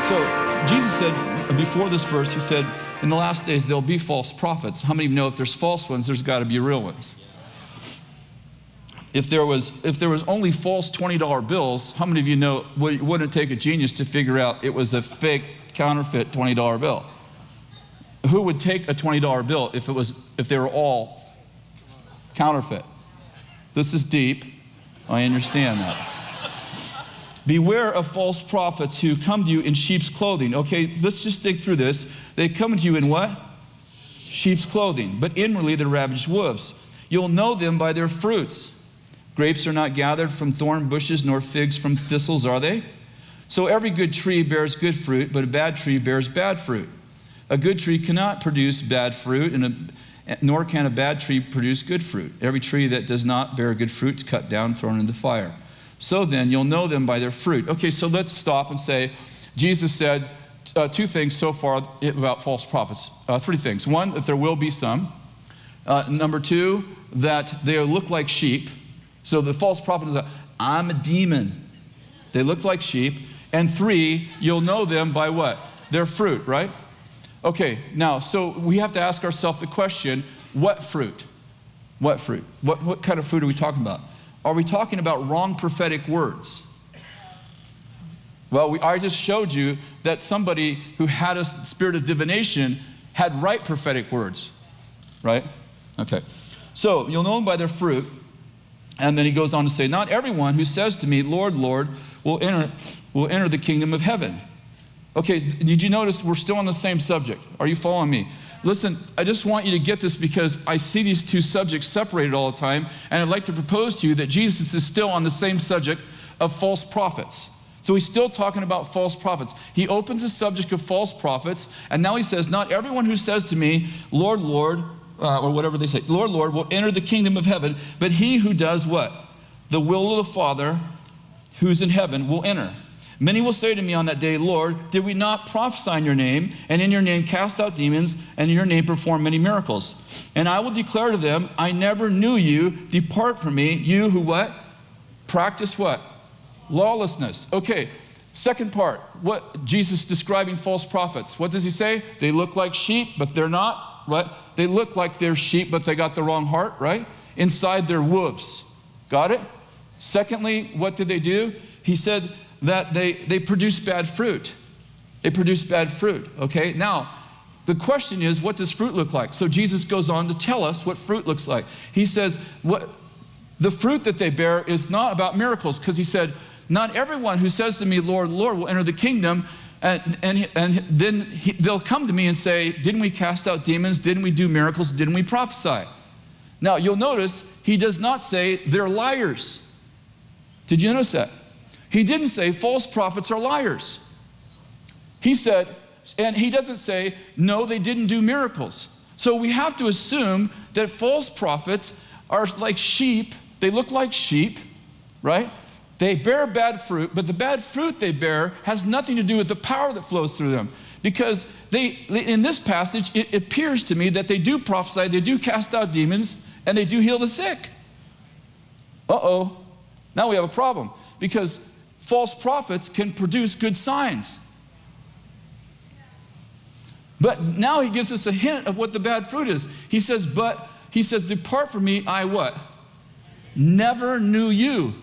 So Jesus said, before this verse, he said, in the last days, there'll be false prophets. How many of you know if there's false ones, there's got to be real ones? If there was only false $20 bills, how many of you know it wouldn't take a genius to figure out it was a fake, counterfeit $20 bill? Who would take a $20 bill if they were all counterfeit? This is deep. I understand that. Beware of false prophets who come to you in sheep's clothing. Okay, let's just think through this. They come to you in what? Sheep's clothing. But inwardly they're ravaged wolves. You'll know them by their fruits. Grapes are not gathered from thorn bushes, nor figs from thistles, are they? So every good tree bears good fruit, but a bad tree bears bad fruit. A good tree cannot produce bad fruit, nor can a bad tree produce good fruit. Every tree that does not bear good fruit is cut down, thrown into the fire. So then you'll know them by their fruit. Okay, so let's stop and say, Jesus said two things so far about false prophets. Three things. One, that there will be some. Number two, that they look like sheep. So the false prophet is, I'm a demon. They look like sheep. And three, you'll know them by what? Their fruit, right? Okay, now, so we have to ask ourselves the question, what fruit? What fruit? What kind of fruit are we talking about? Are we talking about wrong prophetic words? Well, I just showed you that somebody who had a spirit of divination had right prophetic words, right? Okay, so you'll know them by their fruit. And then he goes on to say, not everyone who says to me, Lord, Lord, will enter the kingdom of heaven. Okay, did you notice we're still on the same subject? Are you following me? Listen, I just want you to get this because I see these two subjects separated all the time, and I'd like to propose to you that Jesus is still on the same subject of false prophets. So he's still talking about false prophets. He opens the subject of false prophets, and now he says, not everyone who says to me, Lord, Lord, or whatever they say, Lord, Lord, will enter the kingdom of heaven, but he who does what? The will of the Father who's in heaven will enter. Many will say to me on that day, Lord, did we not prophesy in your name, and in your name cast out demons, and in your name perform many miracles? And I will declare to them, I never knew you. Depart from me, you who what? Practice what? Lawlessness. Okay, second part, what Jesus describing false prophets. What does he say? They look like sheep, but they're not. What? They look like they're sheep, but they got the wrong heart, right? Inside they're wolves. Got it? Secondly, what did they do? He said that they produce bad fruit. They produce bad fruit, okay? Now, the question is, what does fruit look like? So Jesus goes on to tell us what fruit looks like. He says, the fruit that they bear is not about miracles, because he said, not everyone who says to me, Lord, Lord, will enter the kingdom. And then they'll come to me and say, didn't we cast out demons? Didn't we do miracles? Didn't we prophesy? Now, you'll notice he does not say they're liars. Did you notice that? He didn't say false prophets are liars. He said, and he doesn't say, no, they didn't do miracles. So we have to assume that false prophets are like sheep. They look like sheep, right? They bear bad fruit, but the bad fruit they bear has nothing to do with the power that flows through them. Because in this passage, it appears to me that they do prophesy, they do cast out demons, and they do heal the sick. Uh-oh, now we have a problem. Because false prophets can produce good signs. But now he gives us a hint of what the bad fruit is. He says, depart from me, I what? Never knew you.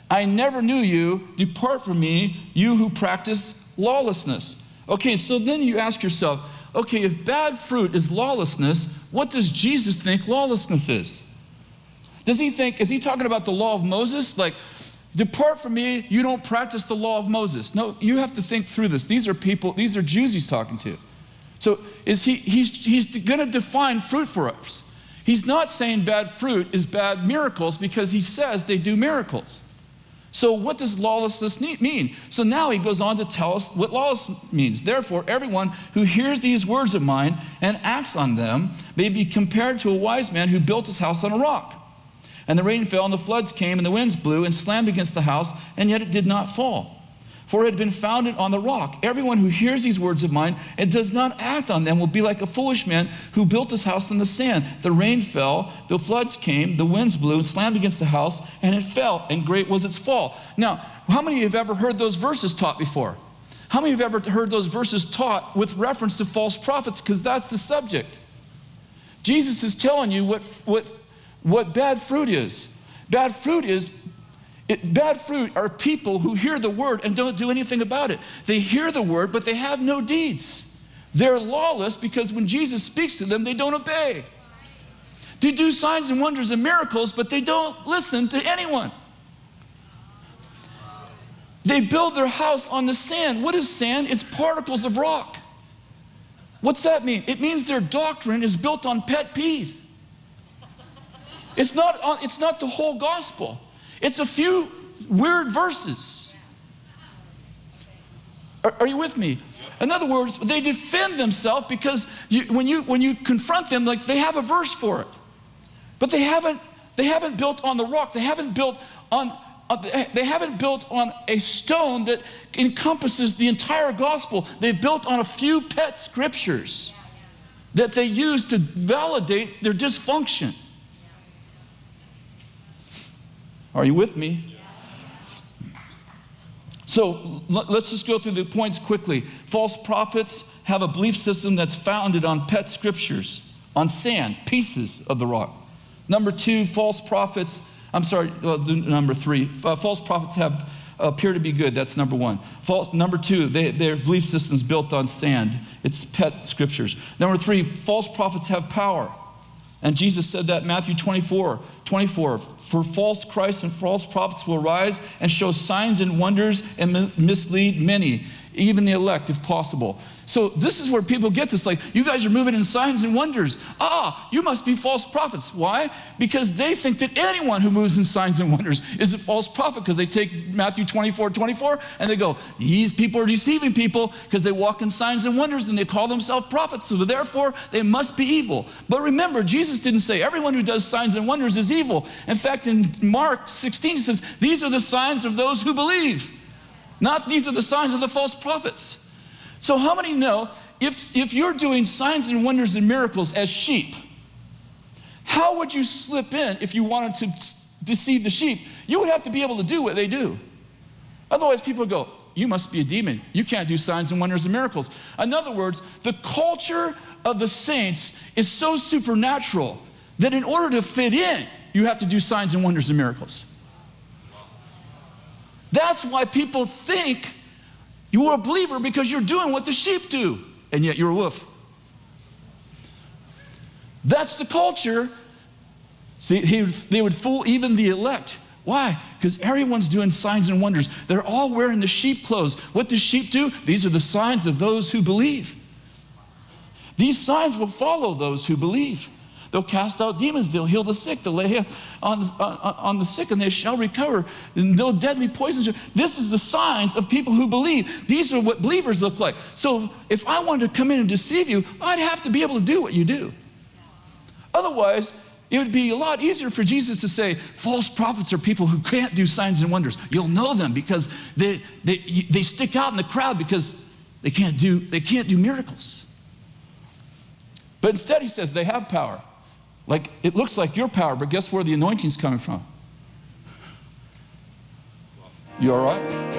I never knew you. Depart from me, you who practice lawlessness. Okay, so then you ask yourself, okay, if bad fruit is lawlessness, what does Jesus think lawlessness is? Is he talking about the law of Moses? Like, depart from me, you don't practice the law of Moses. No, you have to think through this. These are Jews he's talking to. So he's going to define fruit for us. He's not saying bad fruit is bad miracles because he says they do miracles. So what does lawlessness mean? So now he goes on to tell us what lawlessness means. Therefore, everyone who hears these words of mine and acts on them may be compared to a wise man who built his house on a rock. And the rain fell, and the floods came, and the winds blew and slammed against the house, and yet it did not fall. For it had been founded on the rock. Everyone who hears these words of mine and does not act on them will be like a foolish man who built his house on the sand. The rain fell, the floods came, the winds blew and slammed against the house, and it fell, and great was its fall. Now, how many of you have ever heard those verses taught before? How many of you have ever heard those verses taught with reference to false prophets? Because that's the subject. Jesus is telling you what bad fruit is. Bad fruit are people who hear the word and don't do anything about it. They hear the word, but they have no deeds. They're lawless because when Jesus speaks to them, they don't obey. They do signs and wonders and miracles, but they don't listen to anyone. They build their house on the sand. What is sand? It's particles of rock. What's that mean? It means their doctrine is built on pet peeves. It's not the whole gospel. It's a few weird verses. Are you with me? In other words, they defend themselves because when you confront them, like they have a verse for it. But they haven't built on the rock. They haven't built on a stone that encompasses the entire gospel. They've built on a few pet scriptures that they use to validate their dysfunction. Are you with me? So let's just go through the points quickly. False prophets have a belief system that's founded on pet scriptures, on sand, pieces of the rock. Number two, number three, false prophets appear to be good. That's number one. Number two, their belief system's built on sand. It's pet scriptures. Number three, false prophets have power. And Jesus said that in Matthew 24, for false Christs and false prophets will rise and show signs and wonders and mislead many, even the elect if possible. So this is where people get this, like, you guys are moving in signs and wonders. You must be false prophets. Why? Because they think that anyone who moves in signs and wonders is a false prophet, because they take Matthew 24 and they go, these people are deceiving people because they walk in signs and wonders and they call themselves prophets, so therefore they must be evil. But remember, Jesus didn't say everyone who does signs and wonders is evil. In fact, in Mark 16, he says, these are the signs of those who believe. Not these are the signs of the false prophets. So how many know if you're doing signs and wonders and miracles as sheep, how would you slip in if you wanted to deceive the sheep? You would have to be able to do what they do. Otherwise, people would go, you must be a demon. You can't do signs and wonders and miracles. In other words, the culture of the saints is so supernatural that in order to fit in, you have to do signs and wonders and miracles. That's why people think you're a believer, because you're doing what the sheep do, and yet you're a wolf. That's the culture. See, they would fool even the elect. Why? Because everyone's doing signs and wonders. They're all wearing the sheep clothes. What do sheep do? These are the signs of those who believe. These signs will follow those who believe. They'll cast out demons. They'll heal the sick. They'll lay hands on the sick and they shall recover. No deadly poisons. This is the signs of people who believe. These are what believers look like. So if I wanted to come in and deceive you, I'd have to be able to do what you do. Otherwise, it would be a lot easier for Jesus to say, false prophets are people who can't do signs and wonders. You'll know them because they stick out in the crowd because they can't do miracles. But instead he says they have power. Like, it looks like your power, but guess where the anointing's coming from? You all right?